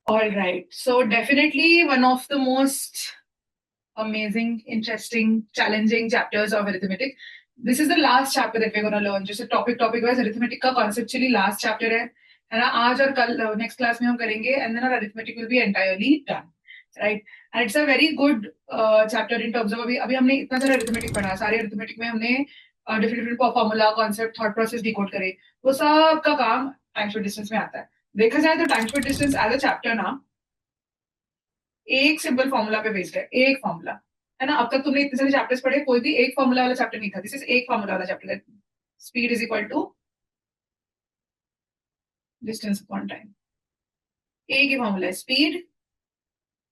All right. So definitely one of the most amazing, interesting, challenging chapters of arithmetic. This is the last chapter that we're going to learn. just a topic wise arithmetic का conceptually last chapter है ना. आज और कल next class में हम करेंगे and then our arithmetic will be entirely done, right? And it's a very good chapter in terms of अभी हमने इतना सारा arithmetic पढ़ा. सारे arithmetic में हमने different formula, concept, thought process decode करे. वो सब का काम time space distance में आता है. देखा जाए तो time space distance as a chapter ना एक सिंपल फॉर्मूला पे बेस्ड है. एक फॉर्मूला है ना. अब तक तुमने इतने सारे चैप्टर्स पढ़े, कोई भी एक फॉर्मूला वाला चैप्टर नहीं था. दिस इज एक फॉर्मूला वाला चैप्टर है. Speed is equal to distance upon time. एक ही फॉर्मूला है. स्पीड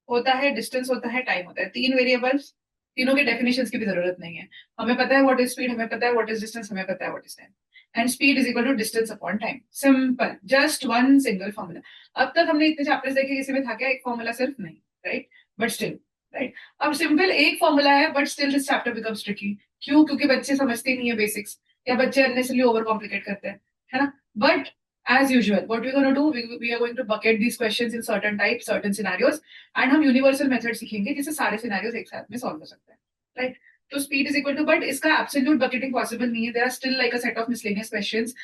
होता है, डिस्टेंस होता है, टाइम होता है. तीन वेरिएबल्स, तीनों के डेफिनेशंस की भी जरूरत नहीं है. हमें पता है व्हाट इज स्पीड, हमें पता है व्हाट इज डिस्टेंस, हमें पता है what is time. And speed is equal to distance upon time. Simple, just one single formula. अब तक हमने इतने चैप्टर्स देखे, किसी में था क्या एक फॉर्मूला सिर्फ? नहीं, राइट? बट स्टिल, राइट, अब सिंपल एक फॉर्मूला है but still this chapter becomes tricky. क्यों? क्योंकि बच्चे समझते नहीं है बेसिक्स, या बच्चे अननेसेसरली ओवर कॉम्प्लिकेट करते हैं, है ना. But as usual, what we're going to do, we are going to bucket these questions in certain types, certain scenarios, and हम universal method सीखेंगे जिससे सारे scenarios एक साथ में solve हो सकते हैं, right? तो speed is equal to, but इसका absolute bucketing possible नहीं है. There are still like a set of miscellaneous questions,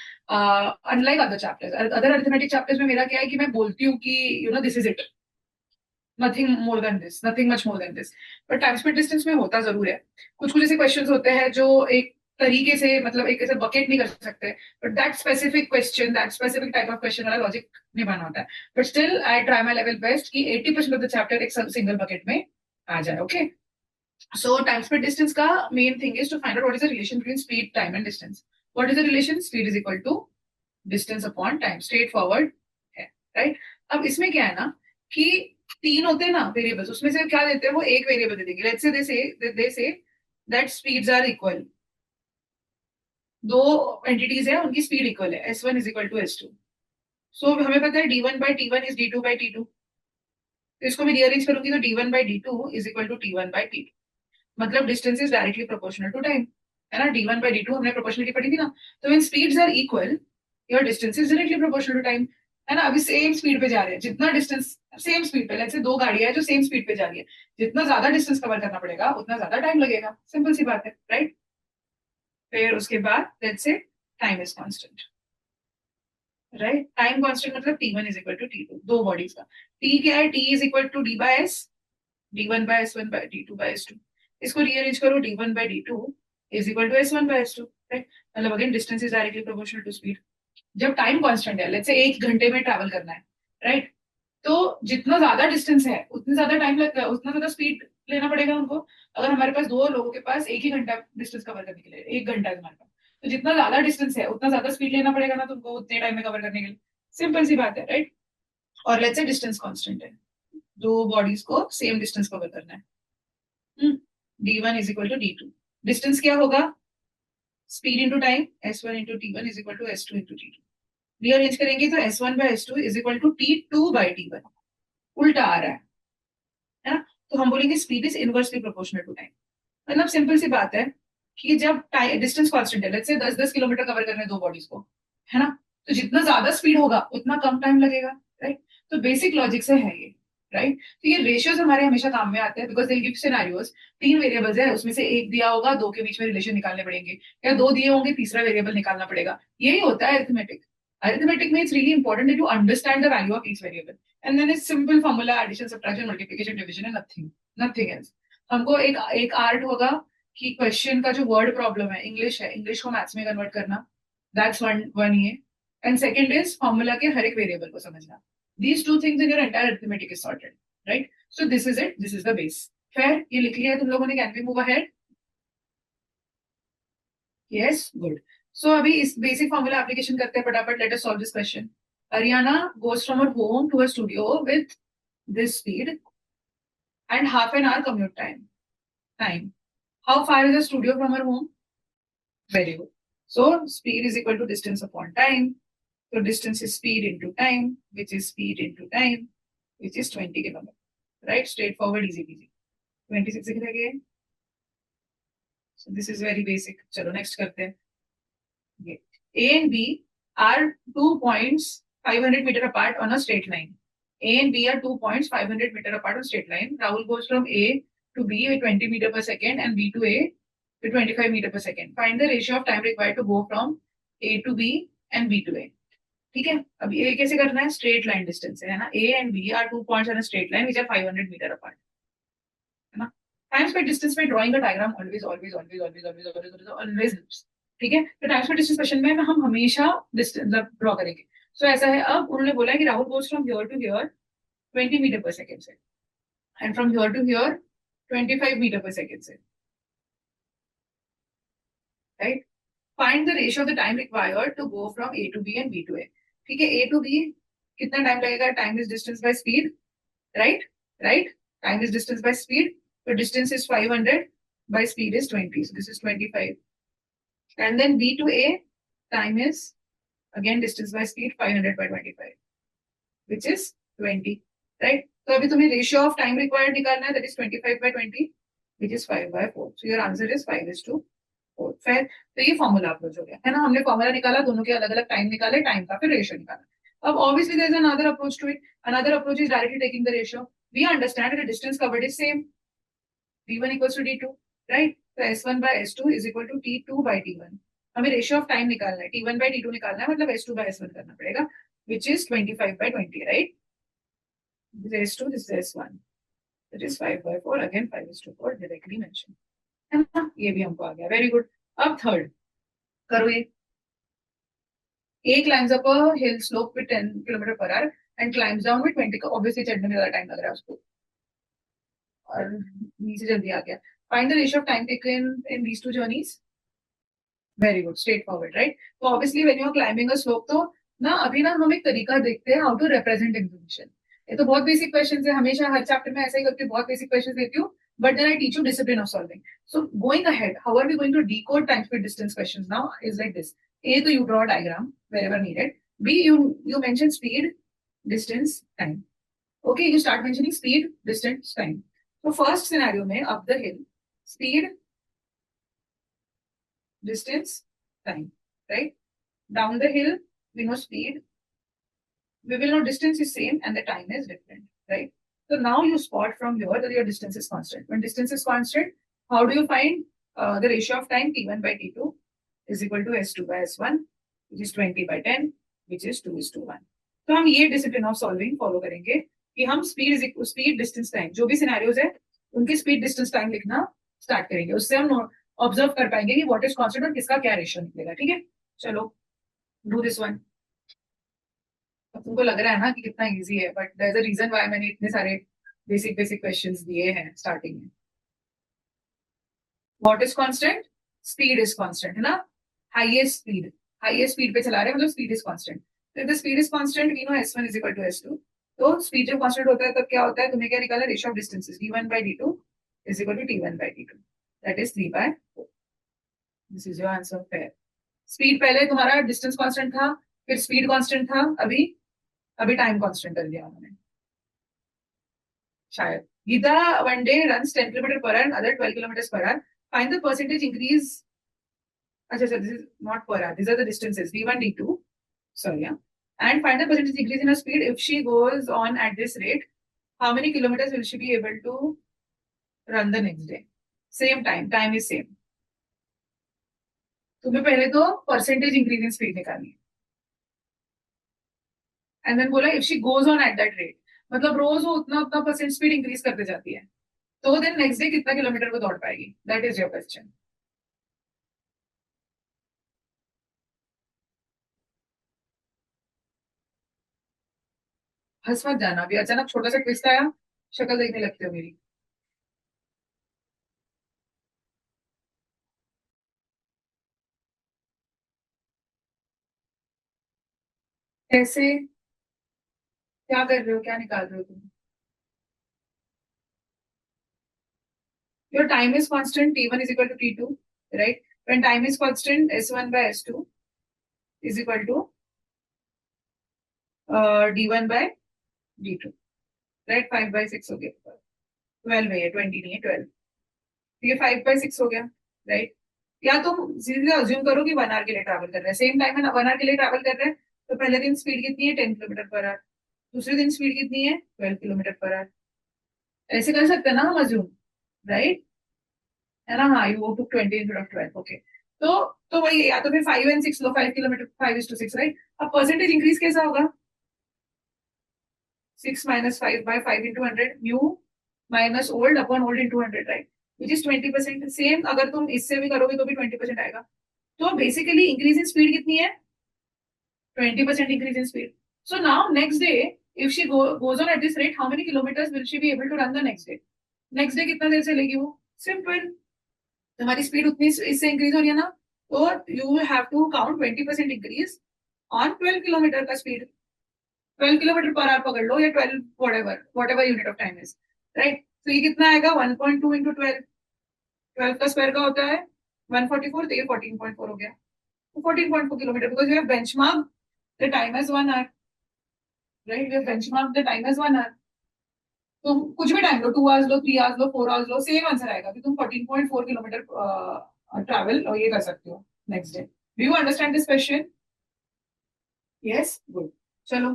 unlike other chapters. Other arithmetic chapters में मेरा क्या है कि मैं बोलती हूँ कि you know this is it, nothing more than this, nothing much more than this. But time speed distance में होता जरूर है. कुछ कुछ ऐसे questions होते हैं जो एक तरीके से, मतलब एक ऐसे बकेट नहीं कर सकते, but that specific question, that specific type of question वाला लॉजिक निभाना होता है. But still I try my level best कि 80% ऑफ द चैप्टर एक सिंगल बकेट में आ जाए. Okay, so time speed distance का main thing is to find out what is the relation between speed, time and distance. What is the relation? Speed is equal to distance upon time. Straight forward है, right? अब इसमें क्या है ना कि तीन होते हैं ना वेरिएबल्स, उसमें से क्या देते हैं? वो एक वेरिएबल दे देंगे. Let's say they say that speeds are equal. दो एंटिटीज है, उनकी स्पीड इक्वल है. S1 is equal to S2. सो हमें पता है D1 by T1 is D2 by T2. तो इसको मैं रीअरेंज करूंगी तो D1 by D2 is equal to T1 by T2. मतलब distance is directly proportional to time, है ना. D1 बाई D2 हमने प्रोपोर्शनलिटी पढ़ी थी ना. तो when speeds are equal, your distance is directly proportional to time, है ना. अभी सेम स्पीड पे जा रहे हैं, जितना डिस्टेंस सेम स्पीड पे, लेट्स से दो गाड़ियां है जो सेम स्पीड पे जा रही है, जितना ज्यादा डिस्टेंस कवर करना पड़ेगा उतना ज्यादा टाइम लगेगा. सिंपल सी बात है, राइट? फिर उसके बाद let's say time is constant, right. Time constant मतलब T1 is equal to T2, दो बॉडीज का. T क्या है? T is equal to D by S, D1 by S1 by D2 by S2. इसको रीअरेंज करो, D1 by D2 is equal to S1 by S2, right. मतलब again distance is directly proportional to speed. जब time constant है, let's say 1 घंटे में travel करना है, right, तो जितना ज्यादा डिस्टेंस है उतना ज्यादा टाइम लगता है, उतना ज्यादा स्पीड लेना पड़ेगा उनको. अगर हमारे पास दो लोगों के पास एक ही घंटा डिस्टेंस कवर करने के लिए, 1 घंटा है तुम्हारे पास, तो जितना ज्यादा डिस्टेंस है उतना ज्यादा स्पीड लेना पड़ेगा ना तुमको उतने टाइम में कवर करने के लिए. सिंपल सी बात है, राइट. और लेट्स से डिस्टेंस कांस्टेंट है, दो बॉडीज को सेम डिस्टेंस कवर करना है. D1 is equal to D2. Distance क्या होगा? Speed into time. S1 into T1 is equal to S2 into T2. Rearrange करेंगे तो S1 by S2 is equal to T2 by T1. उल्टा आ रहा है ना. तो हम बोलेंगे speed is inversely proportional to time. मतलब सिंपल सी बात है कि जब डिस्टेंस कांस्टेंट है, लेट्स से 10-10 किलोमीटर कवर करने दो बॉडीज को, है ना, तो जितना ज्यादा स्पीड होगा उतना कम टाइम लगेगा, राइट. तो बेसिक लॉजिक से है ये, राइट. तो ये रेशियोज हमारे हमेशा काम में आते हैं बिकॉज दे गिव सिनेरियोज. तीन वेरिएबल्स है, उसमें से एक दिया होगा, दो के बीच में रिलेशन निकालने पड़ेंगे, या दो दिए होंगे, तीसरा वेरिएबल निकालना पड़ेगा. यही होता है अरिथमेटिक. अरिथमेटिक में it's really important that you understand the value of each variable and then it's simple formula, addition, subtraction, multiplication, division and nothing else. हमको एक आर्ट होगा कि क्वेश्चन का जो वर्ड प्रॉब्लम है, इंग्लिश है, इंग्लिश को मैथ्स में कन्वर्ट करना, दैट्स वन ये. एंड सेकंड इज फॉर्मूला के हर एक वेरिएबल को समझना. These two things in your entire arithmetic is sorted, right. So this is it, this is the base. Fair, ये लिख लिया है तुम लोगों ने? Can we move ahead? Yes, good. So अभी इस बेसिक फॉर्मूला एप्लीकेशन करते हैं फटाफट. Let us solve this question. Ariana goes from her home to her studio with this speed and half an hour commute time. How far is the studio from her home? Very good. So speed is equal to distance upon time. So distance is speed into time, which is speed into time, which is 20 kilometers. Right? Straightforward, easy peasy. 26 again. So this is very basic. चलो next करते हैं. A and B are 2 points 500 meter apart on a straight line. A and B are 2 points 500 meter apart on straight line. Rahul goes from A to B with 20 meter per second and B to A with 25 meter per second. Find the ratio of time required to go from A to B and B to A. ठीक है, अब ये कैसे करना है? Straight line distance है ना. A and B are 2 points on a straight line which are 500 meter apart. है ना. टाइम स्पेड डिस्टेंस में ड्राइंग का diagram always always always always always always always helps. ठीक है, तो टाइम स्पेड डिस्टेंस क्वेश्चन में हम हमेशा डिस्टेंस ड्रॉ करेंगे. सो ऐसा है, अब उन्होंने बोला कि Rahul goes from here to here 20 metre per second से and from here to here 25 metre per second से. Right, find the ratio of the time required to go from A to B and B to A. ठीक है, A to B कितना time लगेगा? Time is distance by speed. Right, right, time is distance by speed. So distance is 500 by speed is 20. So this is 25. And then B to A, time is again distance by speed 500 by 25, which is 20. Right? So अभी तुम्हें ratio of time required निकालना है, that is 25 by 20, which is 5 by 4. So your answer is 5:4. Fair? तो ये formula approach हो गया है ना. हमने फॉर्मूला निकाला, दोनों के अलग अलग टाइम निकाले, टाइम का फिर रेशियो निकाला. अब obviously there is another approach to it. Another approach is directly taking the ratio. We understand that the distance covered is same. D1 equals to D2, right? So S1 by S2 is equal to T2 by T1. हमें ratio of time निकालना है, T1 by T2 निकालना है, मतलब S2 by S1 करना पड़ेगा, which is 25 by 20, right? This is S2, this is S1. That is 5 by 4, again 5:4 directly mentioned. है ना, ये भी हमको आ गया. Very good. अब थर्ड करो ये. A climbs up a hill slope with 10 km per hour and climbs down with 20. Obviously चढ़ने में ज्यादा टाइम लग रहा है उसको और नीचे जल्दी आ गया. Find the ratio of time taken in these two journeys. Very good, straightforward, right? So obviously when you are climbing a slope, तो ना अभी ना हम एक तरीका देखते हैं how to represent information. ये तो बहुत बेसिक क्वेश्चन है, हमेशा हर चैप्टर में ऐसा ही करके बहुत बेसिक क्वेश्चन देती हूँ, but then I teach you discipline of solving. So going ahead, how are we going to decode time speed distance questions now is like this. A, तो you draw a diagram wherever needed. B, you mention speed, distance, time. Okay, you start mentioning speed, distance, time. So first scenario में up the hill, speed, distance, time, right? Down the hill, we know speed. We will know distance is same and the time is different, right? So now you spot from here that your distance is constant. When distance is constant, how do you find the ratio of time? T1 by T2 is equal to S2 by S1, which is 20 by 10, which is 2:1. तो हम ये discipline of solving follow करेंगे कि हम speed distance time जो भी scenarios है उनकी स्पीड डिस्टेंस टाइम लिखना स्टार्ट करेंगे. उससे हम ऑब्जर्व कर पाएंगे कि व्हाट इज कांस्टेंट और किसका क्या रेशियो निकलेगा. ठीक है, चलो डू दिस वन. अब तुमको लग रहा है ना कि कितना इजी है, but there is a reason why मैंने इतने सारे बेसिक बेसिक क्वेश्चंस दिए हैं स्टार्टिंग में. What is constant? Speed is constant, है ना. हाईएस्ट स्पीड पे चला रहे हैं, मतलब स्पीड इज कांस्टेंट. तो if the speed is constant, we know S1 is equal to S2. तो स्पीड जब कांस्टेंट होता है तब क्या होता है? तुम्हें क्या निकाला? Ratio of distances D1 by D2 is equal to T1 by T2. That is 3/4. This is your answer. Fair. Speed पहले तुम्हारा डिस्टेंस कांस्टेंट था, फिर स्पीड कांस्टेंट था, अभी टाइम कांस्टेंट कर दिया उन्होंने शायद. Gita one day runs 10 km per hour and other 12 km per hour. Find the percentage increase. अच्छा, this is not per hour. These are the distances D1, D2. Sorry, yeah. And find the percentage increase in her speed if she goes on at this rate. How many kilometers will she be able to run the next day? Same time is same. तुम्हें पहले तो percentage increase in speed निकालनी है. And then बोला if she goes on at that rate, मतलब रोज वो उतना उतना परसेंट स्पीड इंक्रीज करते जाती है, तो देन नेक्स्ट डे कितना किलोमीटर वो दौड़ पाएगी? That is your question. हंस मत जाना, अभी अचानक छोटा सा ट्विस्ट आया, शक्ल देखने लगती हो मेरी. कैसे? क्या कर रहे हो? क्या निकाल रहे हो तुम? Your time is constant, T1 is equal to T2, right? When time is constant, S1 by S2 is equal to D1 by D2, right? 5/6 हो गया. 12 है, 20 नहीं है, 12. तो ये 5/6 हो गया, राइट? या तुम सीधे अज्यूम करो कि 1 आवर के लिए ट्रैवल कर रहे हैं, सेम टाइम में 1 आवर के लिए ट्रैवल कर रहे हैं, तो पहले दिन स्पीड कितनी है? 10 km per hour. दूसरे दिन स्पीड कितनी है 12 किलोमीटर पर आवर। ऐसे कर सकते हैं ना हम अज्यूम, राइट, है ना। हाँ, यू टू 20 × 12, ओके। तो वही, या तो फिर 5 और 6 लो, 5 किलोमीटर, 5:6, राइट। अब परसेंटेज इंक्रीज कैसा होगा, 6 - 5/5 × 100, new minus old upon old into 100, right, which is 20%। Same अगर तुम इससे भी करोगे तो भी 20% आएगा। तो बेसिकली इंक्रीज इन स्पीड कितनी है, 20% increase in speed. So now next day, if she goes on at this rate, how many kilometres will she be able to run the next day. Next day कितना देर चलेगी वो, simple, तुम्हारी speed उतनी इससे increase हो रही है ना, तो you have to count 20% increase on 12 kilometre का स्पीड। 12 किलोमीटर पर आवर पकड़ लो, या 12 whatever unit of time is, right. तो ये कितना आएगा, 1.2 इंटू 12, 12 का स्क्वायर का होता है 144, तो ये 14.4 हो गया। तो 14.4 kilometre, because you have benchmark the time as 1 hour, right, you have benchmark the time as 1 hour. तुम कुछ भी टाइम लो, 2 आवर्स लो, 3 आवर्स लो, 4 आवर्स लो, सेम आंसर आएगा कि तुम 14.4 किलोमीटर ट्रैवल ये कर सकते हो next day. Do you understand this question? Yes, good. चलो,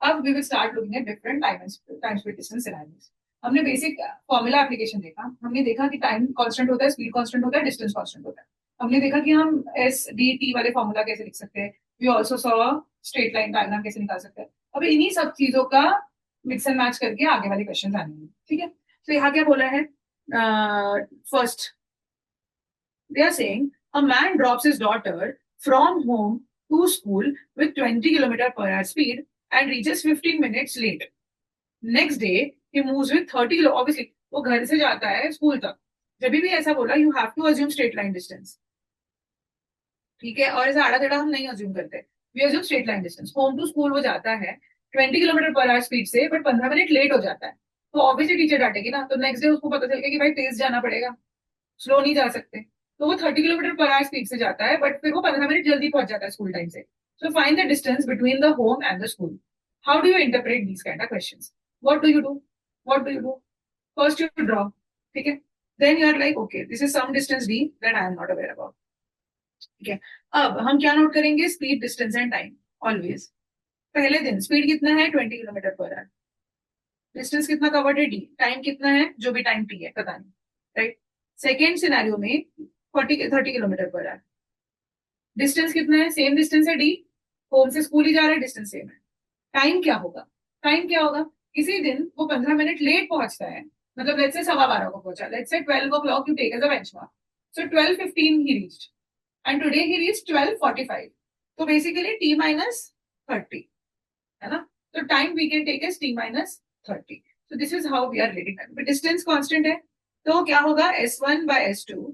अब we will start looking at different time speed distance scenarios. हमने बेसिक फॉर्मूला एप्लीकेशन देखा, हमने देखा कि टाइम कांस्टेंट होता है, स्पीड कांस्टेंट होता है, डिस्टेंस कांस्टेंट होता है। हमने देखा कि हम एस डी टी वाले फॉर्मूला कैसे लिख सकते हैं। We also saw straight line diagram कैसे निकाल सकते हैं। अब इन्हीं सब चीजों का मिक्स एंड मैच करके आगे वाले क्वेश्चन आएंगे, ठीक है। तो यहाँ क्या बोला है, first they are saying a man drops his daughter from home to school with 20 km/h speed and reaches 15 minutes late. Next day he moves with 30 km, obviously वो घर से जाता है स्कूल तक। जब भी ऐसा बोला, you have to assume straight line distance, ठीक है। और ऐसा आड़ा टेढ़ा हम नहीं अज्यूम करते, we assume straight line distance. Home to school वो जाता है 20 km/h स्पीड से, बट 15 मिनट लेट हो जाता है, तो ऑब्वियसली टीचर डांटेगी ना। तो नेक्स्ट डे उसको पता चल गया कि भाई तेज जाना पड़ेगा, स्लो नहीं जा सकते। तो वो 30 km/h स्पीड से जाता है, बट फिर वो 15 मिनट जल्दी पहुंच जाता है स्कूल टाइम से। So find the distance between the home and the school. How do you interpret these kind of questions? What do you do? What do you do? First you draw, ठीक है। Then you are like, okay, this is some distance D that I am not aware about, ठीक है। अब हम क्या note करेंगे, speed, distance and time always. पहले दिन स्पीड कितना है 20 km/h, डिस्टेंस कितना कवर्ड है डी, टाइम कितना है जो भी टाइम टी है पता नहीं, राइट। सेकेंड सिनेरियो में 30 km/h, डिस्टेंस कितना है, सेम डिस्टेंस है डी, होम से स्कूल ही जा रहा है, डिस्टेंस सेम है। टाइम क्या होगा, टाइम क्या होगा, किसी दिन वो 15 मिनट लेट पहुंचता है, मतलब लेट्स से 12:15 को पहुंचा, let's say 12 o'clock you take as a benchmark, so 12:15 he reached and today he reach 12:45। तो बेसिकली T - 30, है ना। तो time we can take as T - 30। so this is how we are relating time, but distance constant है, तो क्या होगा, S1/S2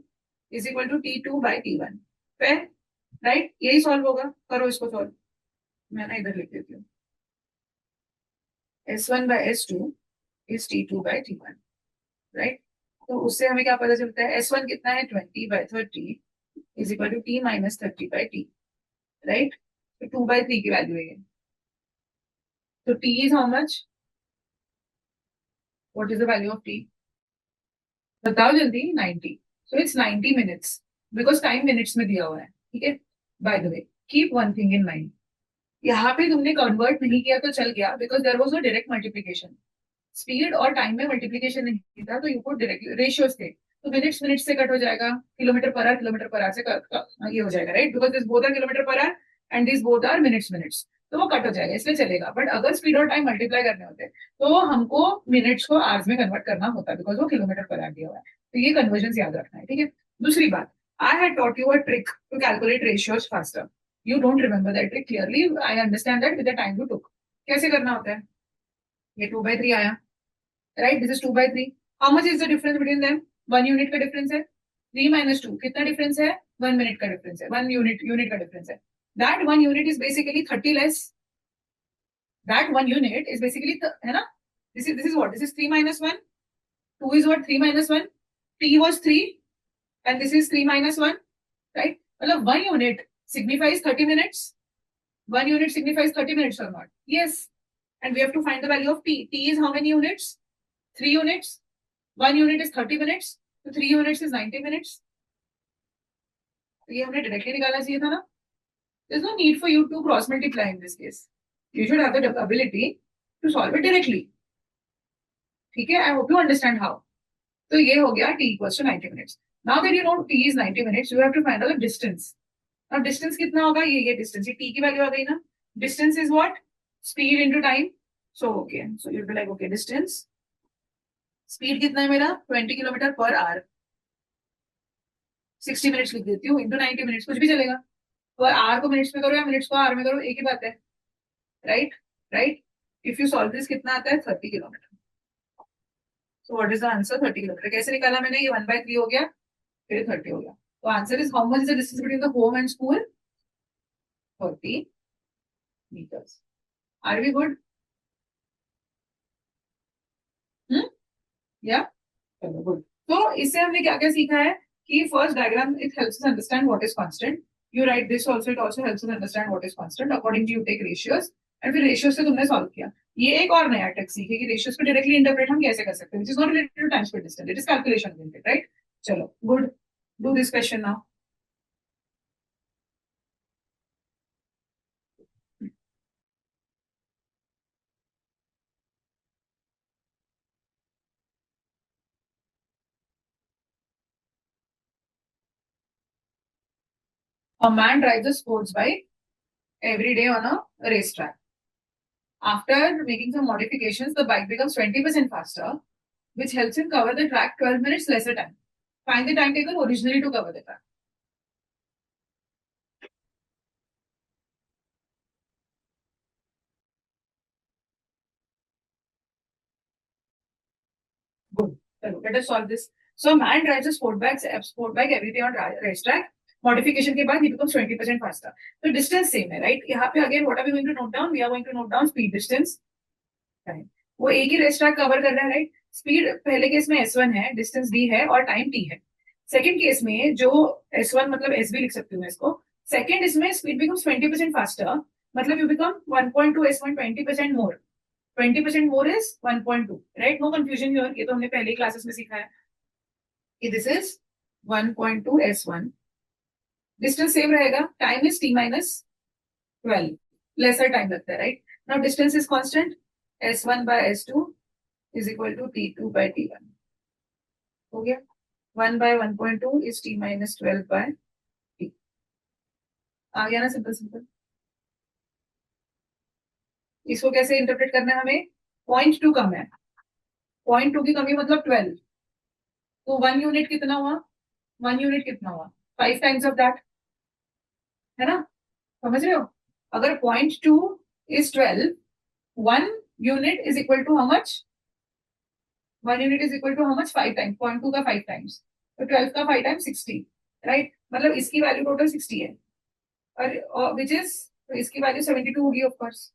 is equal to T2/T1, फिर right, यही सॉल्व होगा, करो इसको सॉल्व। मैं ना इधर लिख देती हूँ, S1/S2 इज T2/T1, राइट। तो उससे हमें क्या पता चलता है, S1 कितना है 20/30 is equal to T - 30/T, right. तो 2/3 की वैल्यू है ये। तो T is how much, what is the value of T, बताओ जल्दी, 90। So it's 90 minutes, because time minutes में दिया हुआ है, ठीक है। By the way, keep one thing in mind, यहाँ पे तुमने कन्वर्ट नहीं किया तो चल गया, because there was no direct multiplication. Speed और टाइम में मल्टीप्लीकेशन नहीं था, तो यू को डायरेक्ट रेशियोज थे, तो मिनट्स मिनट से कट हो जाएगा, किलोमीटर पर आवर से ये हो जाएगा, right, because this both are kilometre per hour and this both are minutes, तो वो कट हो जाएगा, इसलिए चलेगा। बट अगर स्पीड और टाइम मल्टीप्लाई करने होते तो हमको मिनट्स को आवर्स में कन्वर्ट करना होता, बिकॉज वो किलोमीटर पर आवर दिया हुआ है। तो ये कन्वर्जन याद रखना है, ठीक है। दूसरी बात, I had taught you a trick to calculate ratios faster, you don't remember that trick clearly, I understand that with the time you took. कैसे करना होता है, ये 2/3 आया, right, this is 2/3। How much is the difference between them, 1 unit का difference है। 3 - 2 कितना difference है, 1 मिनट का डिफरेंस है, 1 यूनिट का डिफरेंस है। That 1 unit is basically 30 less, that 1 unit is basically, है ना। This is what, this is 3 - 1, 2 is what, 3 - 1, t was 3 and this is 3 - 1, right, मतलब 1 unit signifies 30 minutes, 1 unit signifies 30 minutes or not, yes, and we have to find the value of t. T is how many units, 3 units, 1 unit is 30 minutes, so 3 units is 90 minutes। तो ये हमने directly निकालना चाहिए था ना, there's no need for you to cross multiply in this case, You should have the ability to solve it directly. ठीक है, I hope you understand how. तो ये हो गया t equals to 90 minutes. Now that you know t is 90 minutes, you have to find out the distance. Now distance कितना होगा, ये distance, ये t की वैल्यू आ गई ना. Distance is what? Speed into time. So okay, so you'll be like, okay, distance, speed कितना है मेरा, 20 किलोमीटर पर आवर. 60 मिनट्स लिख देती हूँ, इंटू 90 मिनट्स, कुछ भी चलेगा. पर आवर को मिनट्स में करो या मिनट्स को आवर में करो, एक ही बात है. Right right. If you solve this कितना आता है, 30 kilometre. So what is the answer, 30 kilometre. कैसे निकाला मैंने, ये 1/3 हो गया, फिर 30 हो गया. तो answer is, how much is the distance between the home and school, 30 meters. Are we good? या चलो गुड. तो इससे हमने क्या क्या सीखा है कि first diagram it helps us understand what is constant. You write this also, it also helps us understand what is constant. According to you take ratios and फिर रेशियोज से तुमने सॉल्व किया. ये एक और नया टेक्स सीखे कि रेशियोज को डायरेक्टली इंटरप्रेट हम कैसे कर सकते हैं, which is not related to time speed distance, it is calculation related. Right. चलो good, do this question now. A man drives a sports bike every day on a racetrack. After making some modifications, the bike becomes 20% faster, which helps him cover the track 12 minutes lesser time. Find the time taken originally to cover the track. Good. Let us solve this. So, a man drives a sport bike every day on racetrack. Modification के बाद he becomes 20% faster. So distance same है, right? यहाँ पे again what are we going to note down? We are going to note down speed, distance, time. वो एक ही race track cover कर रहा है, राइट. स्पीड पहले केस में S1 है, डिस्टेंस D है और टाइम T है. सेकंड केस में जो S1 मतलब S भी लिख सकती हूँ इसको. सेकंड इसमें स्पीड बिकम्स 20% फास्टर, मतलब you become 1.2 S1 20% more. 20% more is 1.2, right. No confusion here, ये तो हमने पहले क्लासेस में सीखा है कि this is 1.2 S1. Distance same रहेगा, time is T minus 12, lesser time लगता है, right. Now distance is constant, S1 by S2 is equal to T2 by T1. हो गया. 1 by 1.2 is T minus 12 by T. आ गया ना, simple simple. इसको कैसे interpret करना है हमें, 0.2 कम है, 0.2 की कमी मतलब 12. तो 1 यूनिट कितना हुआ, 1 यूनिट कितना हुआ, 5 टाइम्स ऑफ दैट, है ना. समझ रहे हो. अगर 0.2 is 12, 1 unit is equal to how much, 1 unit is equal to how much, 5 times. 0.2 का 5 टाइम्स, तो 12 का 5 टाइम्स 60, राइट. मतलब इसकी वैल्यू टोटल 60 है, और विच इज, तो इसकी वैल्यू 72 होगी ऑफ कोर्स,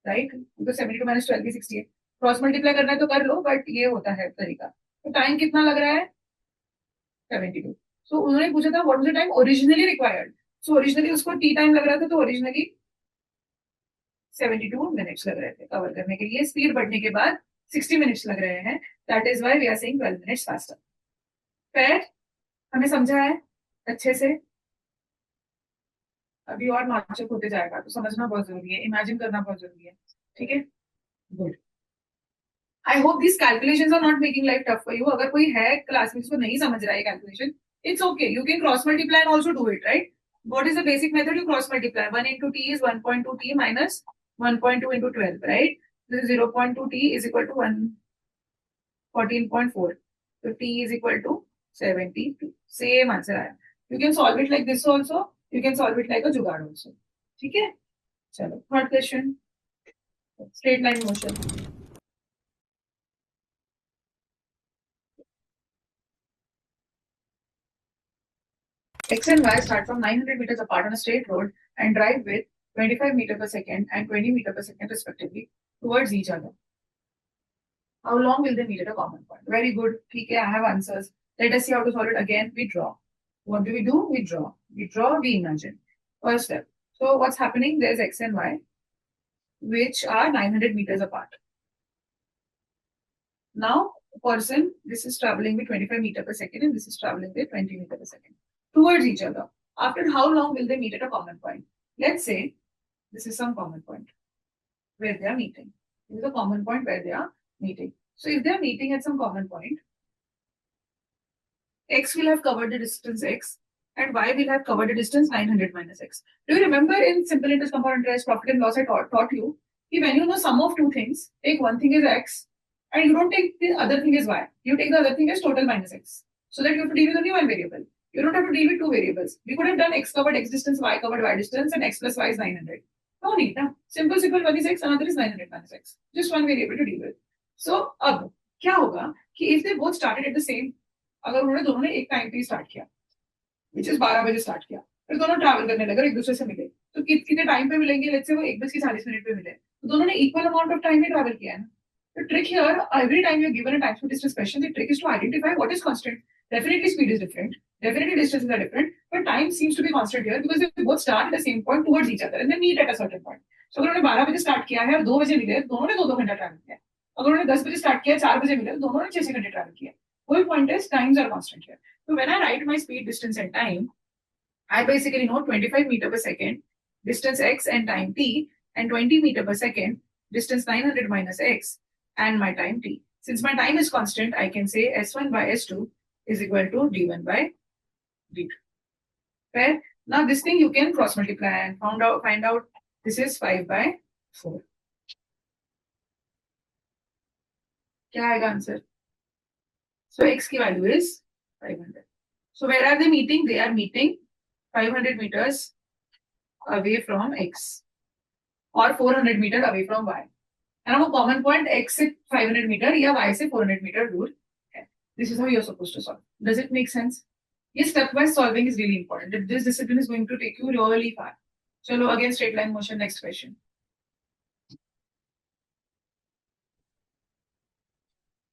राइट. तो 72 माइनस 12 की 60 है. क्रॉस मल्टीप्लाई करना है तो कर लो, बट ये होता है तरीका. तो टाइम कितना लग रहा है, 72. सो उन्होंने पूछा था what was the time originally required. So originally उसको टी टाइम लग रहा था, तो ओरिजिनली 72 मिनट्स लग रहे थे कवर करने के लिए. स्पीड बढ़ने के बाद 60 मिनट्स लग रहे हैं, that is why we are saying 12 minutes faster. फिर हमें समझा है अच्छे से. अभी और मार्चअप होते जाएगा, तो समझना बहुत जरूरी है, इमेजिन करना बहुत जरूरी है. ठीक है, good. I hope this calculations are not making life tough for you. अगर कोई है क्लास में जिसको नहीं समझ रहा है calculation, it's okay, you can cross multiply and also do it, right. What is the basic method? You cross multiply. 1 into t is 1.2 t minus 1.2 into 12, right? This is 0.2 t is equal to 114.4. So t is equal to 72. Same answer आया. You can solve it like this also. You can solve it like a जुगाड़ also. ठीक है. चलो third question, straight line motion. X and Y start from 900 meters apart on a straight road and drive with 25 meters per second and 20 meters per second respectively towards each other. How long will they meet at a common point? Very good. Okay, I have answers. Let us see how to solve it. Again, we draw. What do? We draw. We draw, we imagine. First step. So what's happening? There's X and Y, which are 900 meters apart. Now, person, this is traveling with 25 meters per second and this is traveling with 20 meters per second towards each other. After how long will they meet at a common point? Let's say this is some common point. where they are meeting. This is a common point where they are meeting. So if they are meeting at some common point, x will have covered the distance x and y will have covered the distance 900 minus x. Do you remember in simple interest, compound interest, profit and loss I taught you? When you know sum of two things, take one thing as x and you don't take the other thing as y. You take the other thing as total minus x. So that you have to deal with only one variable. You don't have to deal with two variables. We could have done x covered x distance, y covered y distance, and x plus y is 900. No need. Na? Simple, one is x, another is 900 minus x. Just one variable to deal with. So, अब क्या होगा कि if they both started at the same, अगर उन्होंने दोनों ने एक time पे स्टार्ट किया, which is 12 बजे स्टार्ट किया, फिर दोनों ट्रैवल करने लगे, एक दूसरे से मिले, तो कितने टाइम पे मिलेंगे? लेट्स से वो 1:40 पे मिले, तो दोनों ने इक्वल अमाउंट ऑफ टाइम में ट्रैवल किया है ना. The trick here, every time you're given a time to distance question, the trick is to identify what is constant. Definitely speed is different. Definitely distances are different. But time seems to be constant here because they both start at the same point towards each other and then meet at a certain point. So अगर उन्होंने 12 बजे start किया है और 2 बजे मिले, दोनों ने 2-2 घंटा ट्रैवल किया. अगर उन्होंने 10 बजे स्टार्ट किया, 4 बजे मिले, दोनों ने 6 घंटे ट्रैवल किया. Whole point is times are constant here. So when I write my speed, distance and time, I basically know 25 meter per second, distance x and time t, and 20 meter per second, distance 900 minus x, and my time t. Since my time is constant, I can say S1 by S2 is equal to D1 by D2. Fair? Now this thing you can cross multiply and find out this is 5 by 4. क्या आएगा answer? So x की value is 500. So where are they meeting? They are meeting 500 meters away from x or 400 meter away from y. And वो common point x से 500 meter या y से 400 meter दूर है. This is how you're supposed to solve. Does it make sense? This stepwise solving is really important. This discipline is going to take you really far. चलो again straight line motion. Next question.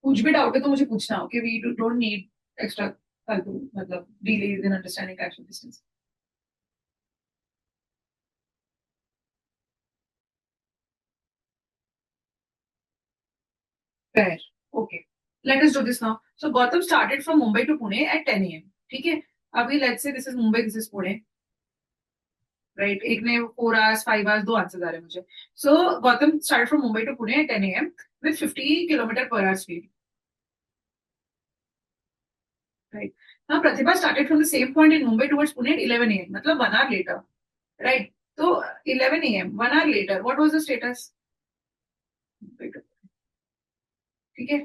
कुछ भी doubt है तो मुझे पूछना. Okay, we don't need extra फालतू मतलब delays in understanding actual distance. Fair. Okay. Let us do this now. So Gautam started from Mumbai to Pune at 10 a.m. ठीक है. अभी let's say this is Mumbai, this is Pune. Right? एक ने 4 hours, 5 hours, दो answer आ रहे हैं मुझे. So Gautam started from Mumbai to Pune at 10 a.m. with 50 kilometer per hour speed. Right. Now Pratibha started from the same point in Mumbai towards Pune at 11 a.m. मतलब 1 hour later. Right. So 11 a.m. 1 hour later, what was the status? ठीक है.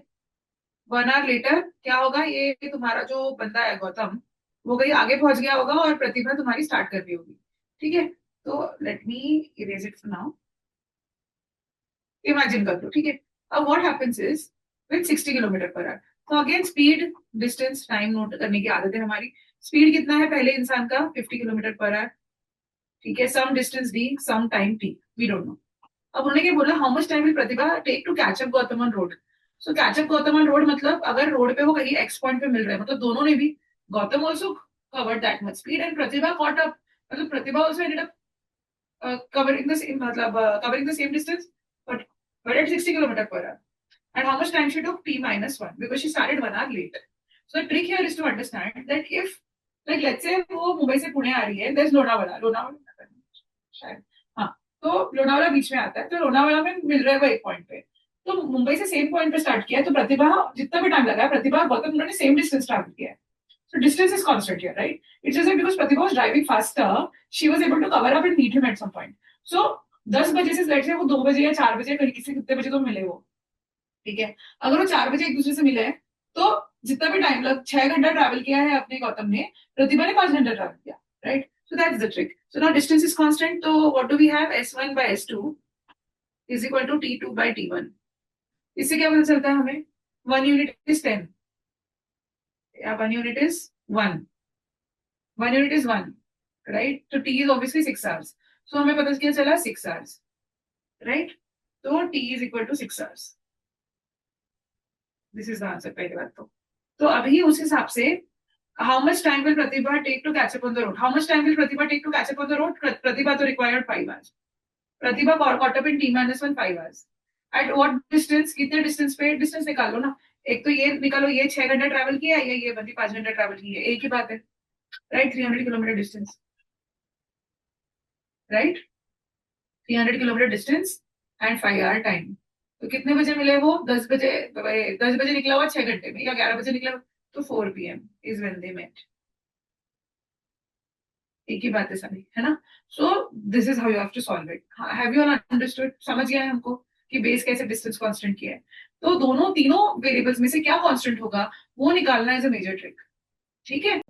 1 hour later क्या होगा? ये तुम्हारा जो बंदा है गौतम, वो कहीं आगे पहुंच गया होगा और प्रतिभा तुम्हारी स्टार्ट कर रही होगी. ठीक है. तो let me erase it for now. Imagine कर लो. ठीक है. अब what happens is with 60 kilometre per hour, तो again speed, distance, time note करने की आदत है हमारी. स्पीड कितना है पहले इंसान का? 50 किलोमीटर पर आवर. ठीक है. Some distance D, some time T, we don't know. अब उन्होंने क्या बोला? How much time will Pratibha take to catch up Gautam on road. So catch up Gautam on road मतलब अगर रोड पे वो कहीं एक्स पॉइंट पे मिल रहा है, मतलब दोनों ने भी, Gautam also covered that much speed and Pratibha caught up, मतलब Pratibha also ended up covering the same, मतलब covering the same distance, but at 60 kilometer per hour. And how much time she took? T minus 1, because she started 1 hour late. So the trick here is to understand that if, like let's say वो मुंबई से पुणे आ रही है, there's Lonavala शायद, हाँ, तो लोनावाला बीच में आता है, तो लोनावाला में मिल रहा है वो एक पॉइंट पे, तो मुंबई से सेम पॉइंट पे स्टार्ट किया, तो प्रतिभा जितना भी टाइम लगा है, प्रतिभा गौतम उन्होंने सेम डिस्टेंस ट्रैवल किया है. So distance is constant here, right? It's just that because Pratibha was driving faster, she was able to cover up and meet him at some point. So 10 बजे से late से वो 2 बजे या 4 बजे कहीं किसी कितने बजे तो मिले वो. ठीक है. अगर वो 4 बजे एक दूसरे से मिले हैं, तो जितना भी टाइम लग 6 घंटा ट्रैवल किया है अपने गौतम ने, प्रतिभा ने 5 घंटा ट्रैवल किया, right? So that's the trick. So now distance is constant. So what do we have? S1 by S2 is equal to T2 by T1. इससे क्या पता चलता है हमें? 1 unit is 10. Yeah, 1 unit is 1. 1 unit is 1, right? So T is obviously 6 hours. So हमें पता क्या चला? 6 hours, right? So T is equal to 6 hours. This is the answer पहली बात तो. तो अभी उस हिसाब से how much time will Pratibha take to catch up on the road? How much time will Pratibha take to catch up on the road? Pratibha to required 5 hours. Pratibha caught up in T minus 1 5 hours. At what distance? कितने distance पे? Distance निकालो ना. एक तो ये निकालो, ये 6 घंटे ट्रैवल किया है, ये बंदी 5 घंटे ट्रैवल की है, एक ही बात है, right? 300 kilometre distance, right? 300 kilometre distance and 5 hour time. तो कितने बजे मिले वो? 10 बजे। 10 बजे निकला हुआ 6 घंटे में, या 11 बजे निकला हुआ, तो 4 PM is when they met. एक ही बात है सारी, है ना? So this is how you have to solve it. Have you understood? समझ गया है हमको कि बेस कैसे डिस्टेंस कांस्टेंट किया है? तो दोनों तीनों वेरिएबल्स में से क्या कांस्टेंट होगा वो निकालना इज अ मेजर ट्रिक। ठीक है।